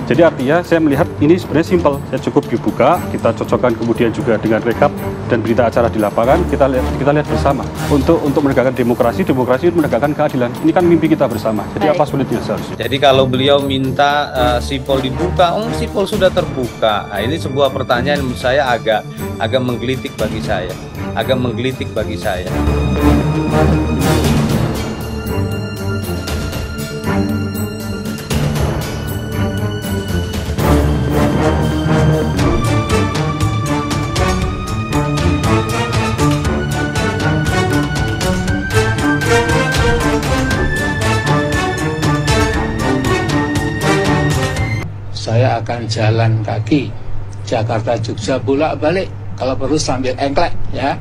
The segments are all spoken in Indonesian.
Jadi artinya saya melihat ini sebenarnya simpel, saya cukup dibuka, kita cocokkan kemudian juga dengan rekap dan berita acara di lapangan, kita lihat bersama untuk menegakkan demokrasi menegakkan keadilan. Ini kan mimpi kita bersama. Jadi apa sulitnya seharusnya? Jadi kalau beliau minta sipol dibuka, sipol sudah terbuka. Nah, ini sebuah pertanyaan menurut saya agak menggelitik bagi saya, Saya akan jalan kaki Jakarta Jogja bolak-balik, kalau perlu sambil engklek ya.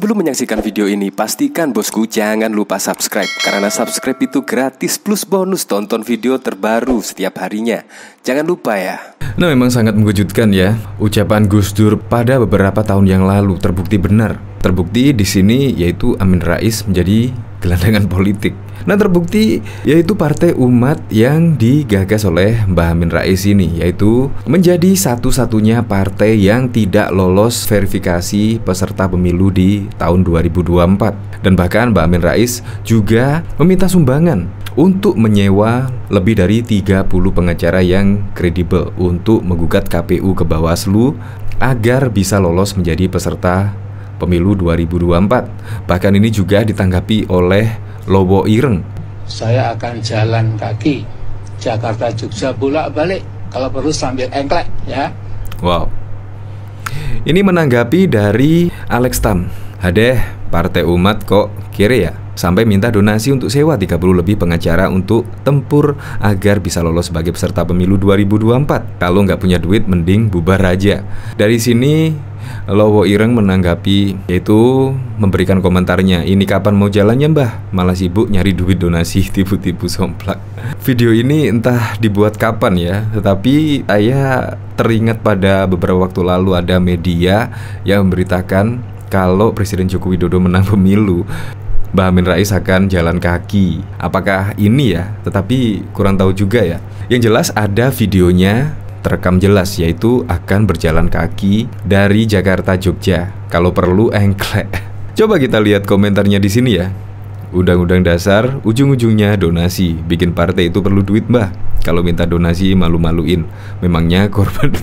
Belum menyaksikan video ini, pastikan bosku jangan lupa subscribe, karena subscribe itu gratis plus bonus tonton video terbaru setiap harinya. Jangan lupa ya. Nah, memang sangat mengejutkan ya. Ucapan Gus Dur pada beberapa tahun yang lalu terbukti benar. Terbukti di sini yaitu Amin Rais menjadi gelandangan politik. Nah, terbukti yaitu Partai Umat yang digagas oleh Mbah Amin Rais ini, yaitu menjadi satu-satunya partai yang tidak lolos verifikasi peserta pemilu di tahun 2024. Dan bahkan Mbah Amin Rais juga meminta sumbangan untuk menyewa lebih dari 30 pengacara yang kredibel untuk menggugat KPU ke Bawaslu agar bisa lolos menjadi peserta pemilu 2024. Bahkan ini juga ditanggapi oleh Lowo Ireng. Saya akan jalan kaki Jakarta Jogja bolak-balik, kalau perlu sambil engklek ya. Wow. Ini menanggapi dari Alex Tam. Hadeh, Partai Umat kok kere ya, sampai minta donasi untuk sewa 30 lebih pengacara untuk tempur agar bisa lolos sebagai peserta pemilu 2024. Kalau nggak punya duit mending bubar aja. Dari sini Lowo Ireng menanggapi, yaitu memberikan komentarnya, ini kapan mau jalannya mbah? Malah sibuk nyari duit donasi, tipu-tipu somplak. Video ini entah dibuat kapan ya, tetapi saya teringat pada beberapa waktu lalu ada media yang memberitakan kalau Presiden Joko Widodo menang pemilu, Mbah Amin Rais akan jalan kaki. Apakah ini ya? Tetapi kurang tahu juga ya. Yang jelas ada videonya terekam jelas, yaitu akan berjalan kaki dari Jakarta Jogja, kalau perlu engklek. Coba kita lihat komentarnya di sini ya. Undang-undang dasar ujung-ujungnya donasi, bikin partai itu perlu duit mbah. Kalau minta donasi malu-maluin, memangnya korban.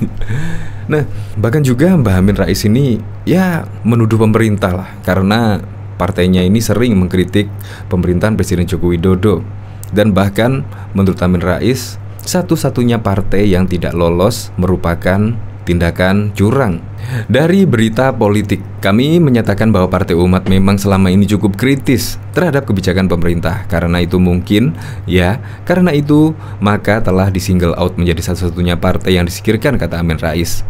Nah, bahkan juga Mbah Amin Rais ini ya menuduh pemerintah lah, karena partainya ini sering mengkritik pemerintahan Presiden Joko Widodo. Dan bahkan menurut Amin Rais, satu-satunya partai yang tidak lolos merupakan tindakan curang. Dari berita politik, kami menyatakan bahwa Partai Umat memang selama ini cukup kritis terhadap kebijakan pemerintah. Karena itu karena itu maka telah di-single out menjadi satu-satunya partai yang disingkirkan, kata Amin Rais.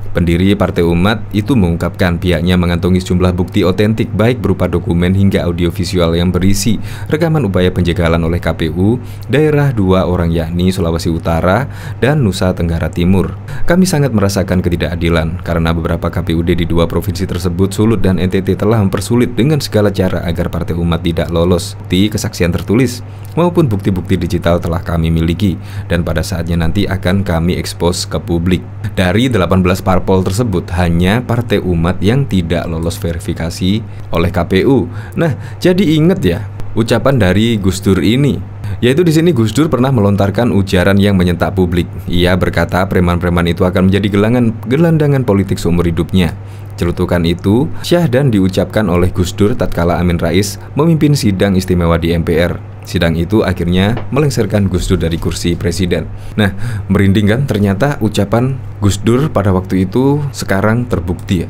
Pendiri Partai Umat itu mengungkapkan pihaknya mengantongi sejumlah bukti otentik baik berupa dokumen hingga audiovisual yang berisi rekaman upaya penjagalan oleh KPU daerah dua orang, yakni Sulawesi Utara dan Nusa Tenggara Timur. Kami sangat merasakan ketidakadilan karena beberapa KPUD di dua provinsi tersebut, Sulut dan NTT, telah mempersulit dengan segala cara agar Partai Umat tidak lolos. Bukti kesaksian tertulis maupun bukti-bukti digital telah kami miliki dan pada saatnya nanti akan kami ekspos ke publik. Dari 18 parpol tersebut, hanya Partai Umat yang tidak lolos verifikasi oleh KPU. Nah, jadi inget ya ucapan dari Gus Dur ini, yaitu di sini Gus Dur pernah melontarkan ujaran yang menyentak publik. Ia berkata preman-preman itu akan menjadi gelandangan politik seumur hidupnya. Celutukan itu syahdan diucapkan oleh Gus Dur tatkala Amin Rais memimpin sidang istimewa di MPR. Sidang itu akhirnya melengsarkan Gus Dur dari kursi presiden. Nah, merinding kan, ternyata ucapan Gus Dur pada waktu itu sekarang terbukti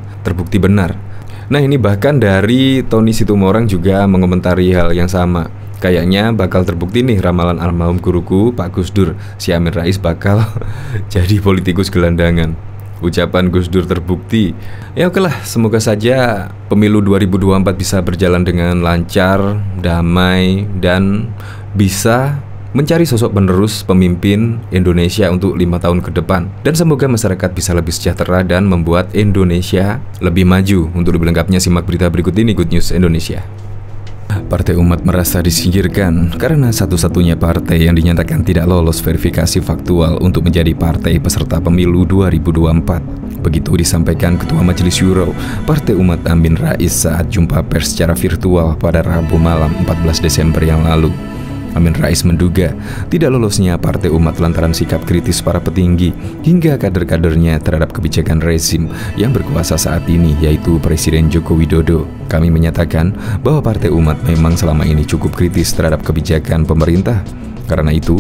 benar. Nah, ini bahkan dari Tony Situmorang juga mengomentari hal yang sama. Kayaknya bakal terbukti nih ramalan almarhum guruku Pak Gus Dur, si Amin Rais bakal jadi politikus gelandangan. Ucapan Gus Dur terbukti. Ya oke lah, semoga saja pemilu 2024 bisa berjalan dengan lancar, damai, dan bisa mencari sosok penerus pemimpin Indonesia untuk 5 tahun ke depan. Dan semoga masyarakat bisa lebih sejahtera dan membuat Indonesia lebih maju. Untuk lebih lengkapnya simak berita berikut ini, Good News Indonesia. Partai Umat merasa disingkirkan karena satu-satunya partai yang dinyatakan tidak lolos verifikasi faktual untuk menjadi partai peserta pemilu 2024. Begitu disampaikan Ketua Majelis Syuro Partai Umat Amin Rais saat jumpa pers secara virtual pada Rabu malam 14 Desember yang lalu. Amin Rais menduga tidak lolosnya Partai Umat lantaran sikap kritis para petinggi hingga kader-kadernya terhadap kebijakan rezim yang berkuasa saat ini, yaitu Presiden Joko Widodo. Kami menyatakan bahwa Partai Umat memang selama ini cukup kritis terhadap kebijakan pemerintah. Karena itu,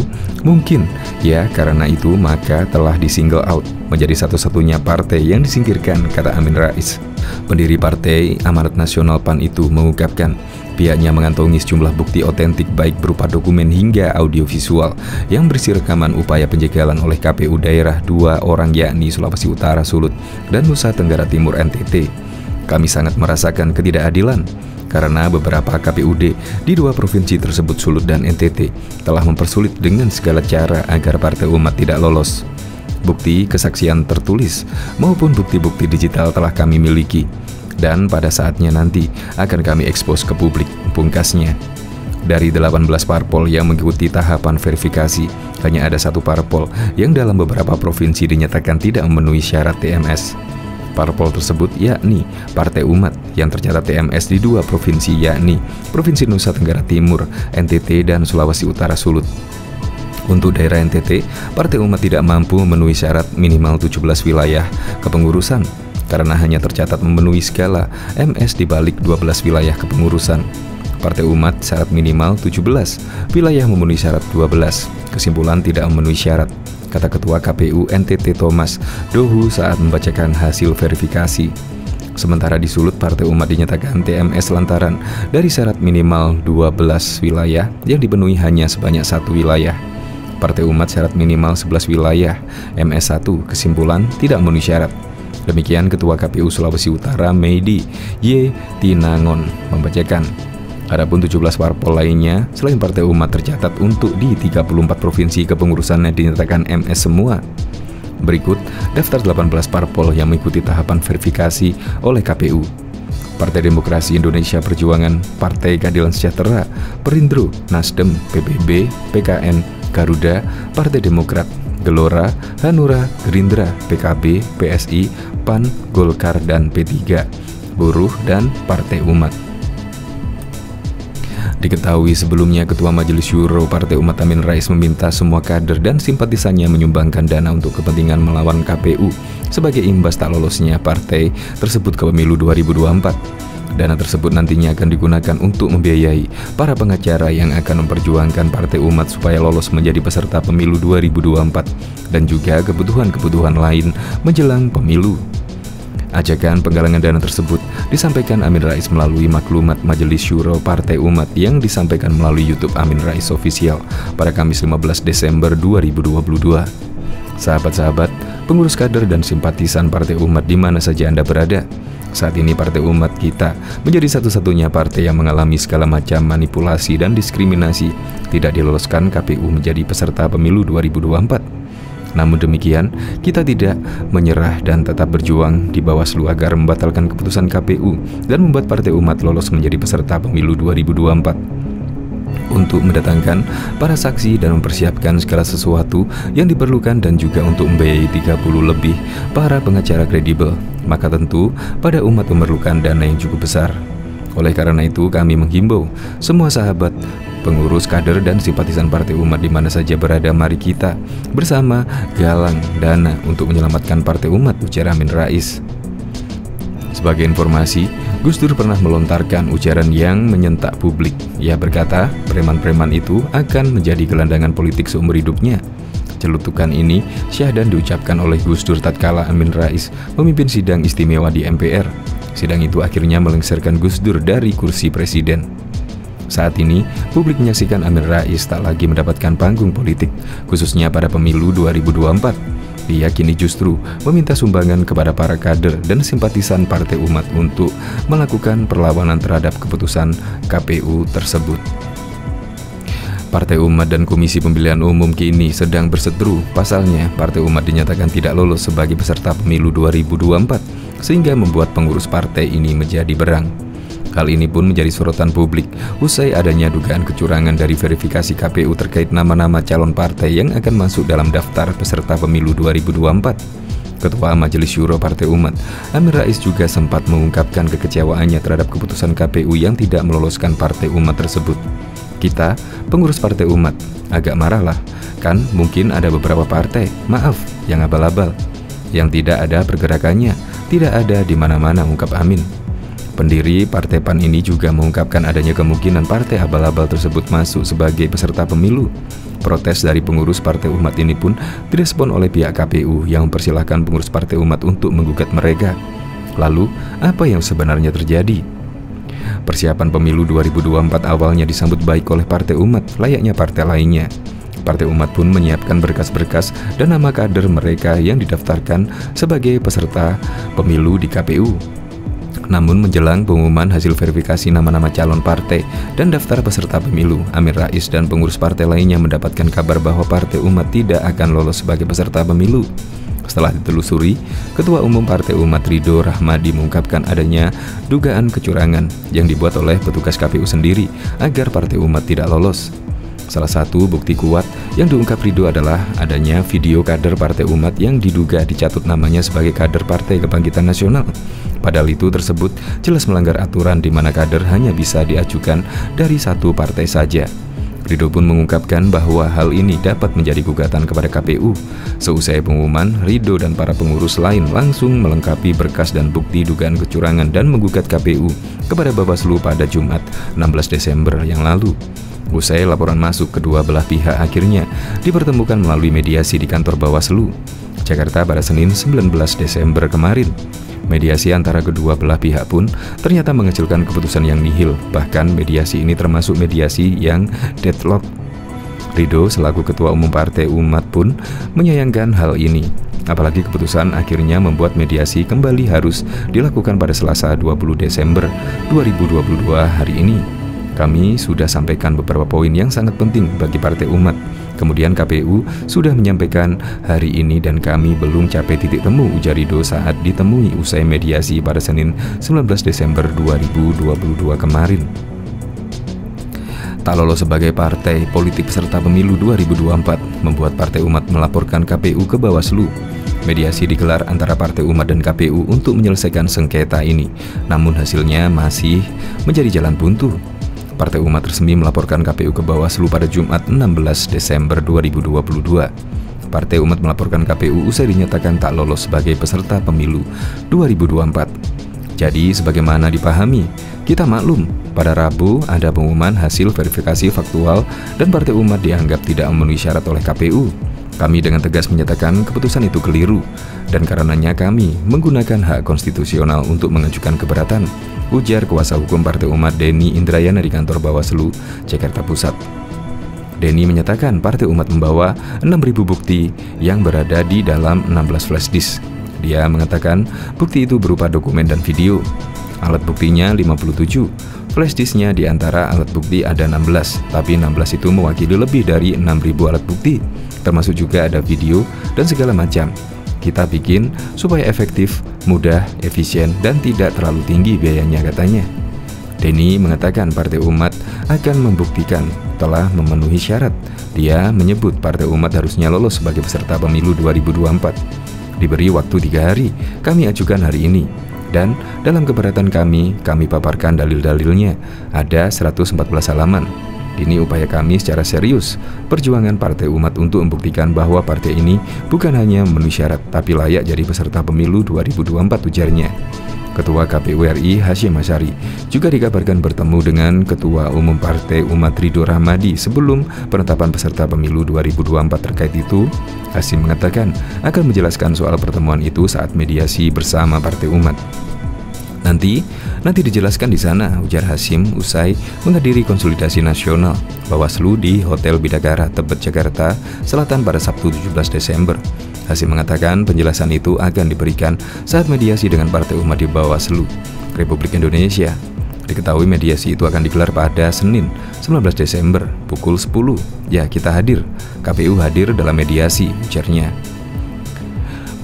maka telah di-single out menjadi satu-satunya partai yang disingkirkan, kata Amin Rais. Pendiri Partai Amanat Nasional PAN itu mengungkapkan pihaknya mengantongi sejumlah bukti otentik baik berupa dokumen hingga audiovisual yang berisi rekaman upaya penjagalan oleh KPU daerah 2 orang, yakni Sulawesi Utara Sulut dan Nusa Tenggara Timur NTT. Kami sangat merasakan ketidakadilan karena beberapa KPUD di 2 provinsi tersebut, Sulut dan NTT, telah mempersulit dengan segala cara agar Partai Umat tidak lolos. Bukti kesaksian tertulis maupun bukti-bukti digital telah kami miliki, dan pada saatnya nanti akan kami ekspos ke publik, pungkasnya. Dari 18 parpol yang mengikuti tahapan verifikasi, hanya ada 1 parpol yang dalam beberapa provinsi dinyatakan tidak memenuhi syarat TMS. Parpol tersebut yakni Partai Umat yang tercatat TMS di 2 provinsi, yakni Provinsi Nusa Tenggara Timur, NTT, dan Sulawesi Utara Sulut. Untuk daerah NTT, Partai Umat tidak mampu memenuhi syarat minimal 17 wilayah kepengurusan karena hanya tercatat memenuhi skala MS di balik 12 wilayah kepengurusan. Partai Umat syarat minimal 17, wilayah memenuhi syarat 12, kesimpulan tidak memenuhi syarat, kata Ketua KPU NTT Thomas Dohu saat membacakan hasil verifikasi. Sementara di Sulut, Partai Umat dinyatakan TMS lantaran dari syarat minimal 12 wilayah yang dipenuhi hanya sebanyak 1 wilayah. Partai Umat syarat minimal 11 wilayah, MS1, kesimpulan tidak memenuhi syarat. Demikian Ketua KPU Sulawesi Utara Meidi Y. Tinangon membacakan. Adapun 17 parpol lainnya selain Partai Umat tercatat untuk di 34 provinsi kepengurusannya dinyatakan MS semua. Berikut daftar 18 parpol yang mengikuti tahapan verifikasi oleh KPU. Partai Demokrasi Indonesia Perjuangan, Partai Keadilan Sejahtera, Perindro, Nasdem, PBB, PKN, Garuda, Partai Demokrat, Gelora, Hanura, Gerindra, PKB, PSI, PAN, Golkar, dan P3, Buruh, dan Partai Umat. Diketahui sebelumnya Ketua Majelis Syuro Partai Umat Amin Rais meminta semua kader dan simpatisannya menyumbangkan dana untuk kepentingan melawan KPU sebagai imbas tak lolosnya partai tersebut ke pemilu 2024. Dana tersebut nantinya akan digunakan untuk membiayai para pengacara yang akan memperjuangkan Partai Umat supaya lolos menjadi peserta pemilu 2024 dan juga kebutuhan-kebutuhan lain menjelang pemilu. Ajakan penggalangan dana tersebut disampaikan Amin Rais melalui maklumat Majelis Syuro Partai Umat yang disampaikan melalui YouTube Amin Rais Official pada Kamis 15 Desember 2022. Sahabat-sahabat, pengurus kader dan simpatisan Partai Umat di mana saja Anda berada, saat ini Partai Umat kita menjadi satu-satunya partai yang mengalami segala macam manipulasi dan diskriminasi, tidak diloloskan KPU menjadi peserta pemilu 2024. Namun demikian, kita tidak menyerah dan tetap berjuang di Bawaslu agar membatalkan keputusan KPU dan membuat Partai Umat lolos menjadi peserta pemilu 2024. Untuk mendatangkan para saksi dan mempersiapkan segala sesuatu yang diperlukan dan juga untuk membiayai 30 lebih para pengacara kredibel, maka tentu pada umat memerlukan dana yang cukup besar. Oleh karena itu, kami menghimbau semua sahabat, pengurus, kader, dan simpatisan Partai Umat di mana saja berada, mari kita bersama galang dana untuk menyelamatkan Partai Umat, ujar Amin Rais. Sebagai informasi, Gus Dur pernah melontarkan ujaran yang menyentak publik. Ia berkata, preman-preman itu akan menjadi gelandangan politik seumur hidupnya. Celutukan ini syahdan diucapkan oleh Gus Dur tatkala Amin Rais memimpin sidang istimewa di MPR. Sidang itu akhirnya melengsarkan Gus Dur dari kursi presiden. Saat ini, publik menyaksikan Amin Rais tak lagi mendapatkan panggung politik, khususnya pada pemilu 2024. Dia kini justru meminta sumbangan kepada para kader dan simpatisan Partai Umat untuk melakukan perlawanan terhadap keputusan KPU tersebut. Partai Umat dan Komisi Pemilihan Umum kini sedang berseteru. Pasalnya, Partai Umat dinyatakan tidak lolos sebagai peserta pemilu 2024, sehingga membuat pengurus partai ini menjadi berang. Hal ini pun menjadi sorotan publik usai adanya dugaan kecurangan dari verifikasi KPU terkait nama-nama calon partai yang akan masuk dalam daftar peserta pemilu 2024. Ketua Majelis Syuro Partai Umat, Amin Rais juga sempat mengungkapkan kekecewaannya terhadap keputusan KPU yang tidak meloloskan Partai Umat tersebut. Kita, pengurus Partai Umat, agak marah lah, kan mungkin ada beberapa partai, maaf, yang abal-abal, yang tidak ada pergerakannya, tidak ada di mana-mana, ungkap Amin. Pendiri Partai PAN ini juga mengungkapkan adanya kemungkinan partai abal-abal tersebut masuk sebagai peserta pemilu. Protes dari pengurus Partai Umat ini pun direspon oleh pihak KPU yang mempersilahkan pengurus Partai Umat untuk menggugat mereka. Lalu, apa yang sebenarnya terjadi? Persiapan pemilu 2024 awalnya disambut baik oleh Partai Umat, layaknya partai lainnya. Partai Umat pun menyiapkan berkas-berkas dan nama kader mereka yang didaftarkan sebagai peserta pemilu di KPU. Namun menjelang pengumuman hasil verifikasi nama-nama calon partai dan daftar peserta pemilu, Amin Rais dan pengurus partai lainnya mendapatkan kabar bahwa Partai Umat tidak akan lolos sebagai peserta pemilu. Setelah ditelusuri, Ketua Umum Partai Umat Ridho Rahmadi mengungkapkan adanya dugaan kecurangan yang dibuat oleh petugas KPU sendiri agar Partai Umat tidak lolos. Salah satu bukti kuat yang diungkap Ridho adalah adanya video kader Partai Umat yang diduga dicatut namanya sebagai kader Partai Kebangkitan Nasional. Padahal itu tersebut jelas melanggar aturan di mana kader hanya bisa diajukan dari satu partai saja. Ridho pun mengungkapkan bahwa hal ini dapat menjadi gugatan kepada KPU. Seusai pengumuman, Ridho dan para pengurus lain langsung melengkapi berkas dan bukti dugaan kecurangan dan menggugat KPU kepada Bawaslu pada Jumat 16 Desember yang lalu. Usai laporan masuk, kedua belah pihak akhirnya dipertemukan melalui mediasi di kantor Bawaslu, Jakarta pada Senin 19 Desember kemarin. Mediasi antara kedua belah pihak pun ternyata menghasilkan keputusan yang nihil, bahkan mediasi ini termasuk mediasi yang deadlock. Ridho selaku Ketua Umum Partai Umat pun menyayangkan hal ini, apalagi keputusan akhirnya membuat mediasi kembali harus dilakukan pada Selasa 20 Desember 2022 hari ini. Kami sudah sampaikan beberapa poin yang sangat penting bagi Partai Umat. Kemudian KPU sudah menyampaikan hari ini dan kami belum capai titik temu, ujar Ridho saat ditemui usai mediasi pada Senin 19 Desember 2022 kemarin. Tak lolos sebagai partai politik peserta pemilu 2024 membuat Partai Umat melaporkan KPU ke Bawaslu. Mediasi digelar antara Partai Umat dan KPU untuk menyelesaikan sengketa ini, namun hasilnya masih menjadi jalan buntu. Partai Umat resmi melaporkan KPU ke Bawaslu pada Jumat 16 Desember 2022. Partai Umat melaporkan KPU usai dinyatakan tak lolos sebagai peserta pemilu 2024. Jadi sebagaimana dipahami, kita maklum, pada Rabu ada pengumuman hasil verifikasi faktual dan Partai Umat dianggap tidak memenuhi syarat oleh KPU. Kami dengan tegas menyatakan keputusan itu keliru, dan karenanya kami menggunakan hak konstitusional untuk mengajukan keberatan, ujar kuasa hukum Partai Umat Denny Indrayana di kantor Bawaslu, Jakarta Pusat. Denny menyatakan Partai Umat membawa 6.000 bukti yang berada di dalam 16 flash disk. Dia mengatakan bukti itu berupa dokumen dan video. Alat buktinya 57, flash disknya di antara alat bukti ada 16, tapi 16 itu mewakili lebih dari 6.000 alat bukti, termasuk juga ada video dan segala macam. Kita bikin supaya efektif, mudah, efisien, dan tidak terlalu tinggi biayanya, katanya. Denny mengatakan Partai Umat akan membuktikan telah memenuhi syarat. Dia menyebut Partai Umat harusnya lolos sebagai peserta pemilu 2024. Diberi waktu 3 hari, kami ajukan hari ini. Dan dalam keberatan kami paparkan dalil-dalilnya, ada 114 halaman. Ini upaya kami secara serius, perjuangan Partai Umat untuk membuktikan bahwa partai ini bukan hanya memenuhi syarat, tapi layak jadi peserta pemilu 2024, ujarnya. Ketua KPU RI Hasyim Asyari juga dikabarkan bertemu dengan Ketua Umum Partai Umat Ridho Rahmadi sebelum penetapan peserta pemilu 2024. Terkait itu, Hasyim mengatakan akan menjelaskan soal pertemuan itu saat mediasi bersama Partai Umat. Nanti dijelaskan di sana, ujar Hasyim usai menghadiri konsolidasi nasional Bawaslu di Hotel Bidakara, Tebet, Jakarta Selatan pada Sabtu 17 Desember. Hasyim mengatakan penjelasan itu akan diberikan saat mediasi dengan Partai Umat di Bawaslu Republik Indonesia. Diketahui mediasi itu akan digelar pada Senin 19 Desember pukul 10. Ya, kita hadir. KPU hadir dalam mediasi, ujarnya.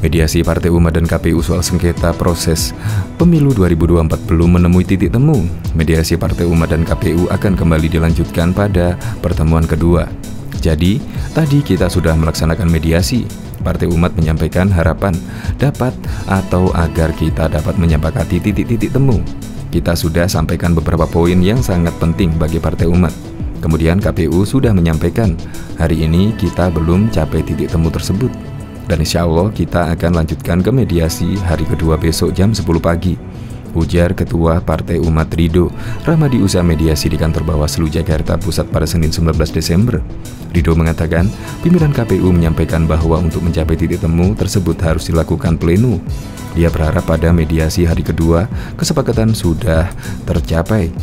Mediasi Partai Umat dan KPU soal sengketa proses pemilu 2024 belum menemui titik temu. Mediasi Partai Umat dan KPU akan kembali dilanjutkan pada pertemuan kedua. Jadi, tadi kita sudah melaksanakan mediasi. Partai Umat menyampaikan harapan dapat atau agar kita dapat menyepakati titik-titik temu. Kita sudah sampaikan beberapa poin yang sangat penting bagi Partai Umat. Kemudian KPU sudah menyampaikan, hari ini kita belum capai titik temu tersebut. Dan insya Allah kita akan lanjutkan ke mediasi hari kedua besok jam 10 pagi. Ujar Ketua Partai Umat Ridho Rahmadi usai mediasi di kantor Bawaslu Jakarta Pusat pada Senin 19 Desember. Ridho mengatakan, pimpinan KPU menyampaikan bahwa untuk mencapai titik temu tersebut harus dilakukan pleno. Dia berharap pada mediasi hari kedua, kesepakatan sudah tercapai.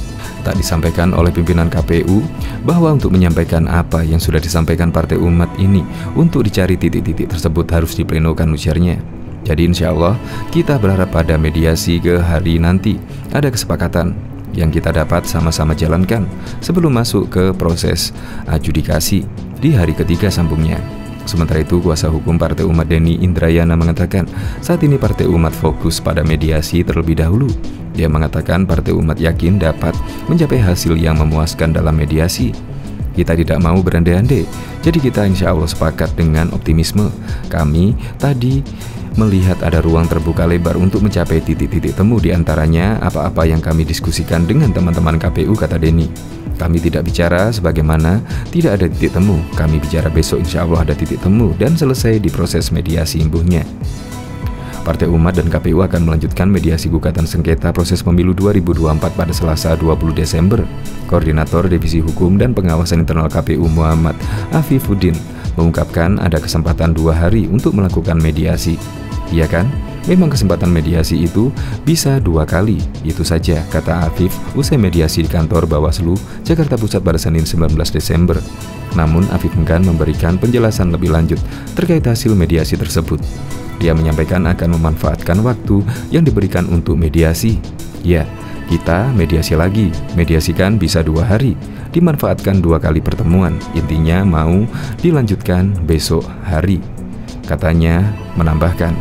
Tak disampaikan oleh pimpinan KPU bahwa untuk menyampaikan apa yang sudah disampaikan Partai Umat ini untuk dicari titik-titik tersebut harus diplenokan, ujarnya. Jadi insya Allah kita berharap pada mediasi ke hari nanti ada kesepakatan yang kita dapat sama-sama jalankan sebelum masuk ke proses adjudikasi di hari ketiga, sambungnya. Sementara itu, kuasa hukum Partai Umat Denny Indrayana mengatakan saat ini Partai Umat fokus pada mediasi terlebih dahulu. Dia mengatakan Partai Umat yakin dapat mencapai hasil yang memuaskan dalam mediasi. Kita tidak mau berandai-andai, jadi kita insya Allah sepakat dengan optimisme. Kami tadi melihat ada ruang terbuka lebar untuk mencapai titik-titik temu, diantaranya apa-apa yang kami diskusikan dengan teman-teman KPU, kata Denny. Kami tidak bicara sebagaimana tidak ada titik temu, kami bicara besok insya Allah ada titik temu dan selesai di proses mediasi, imbuhnya. Partai Umat dan KPU akan melanjutkan mediasi gugatan sengketa proses pemilu 2024 pada Selasa 20 Desember. Koordinator Divisi Hukum dan Pengawasan Internal KPU Muhammad Afifuddin mengungkapkan ada kesempatan 2 hari untuk melakukan mediasi. Iya kan? Memang kesempatan mediasi itu bisa 2 kali, itu saja, kata Afif usai mediasi di kantor Bawaslu Jakarta Pusat pada Senin 19 Desember. Namun Afif enggan memberikan penjelasan lebih lanjut terkait hasil mediasi tersebut. Dia menyampaikan akan memanfaatkan waktu yang diberikan untuk mediasi. Ya, kita mediasi lagi, mediasikan bisa 2 hari, dimanfaatkan 2 kali pertemuan, intinya mau dilanjutkan besok hari. Katanya menambahkan,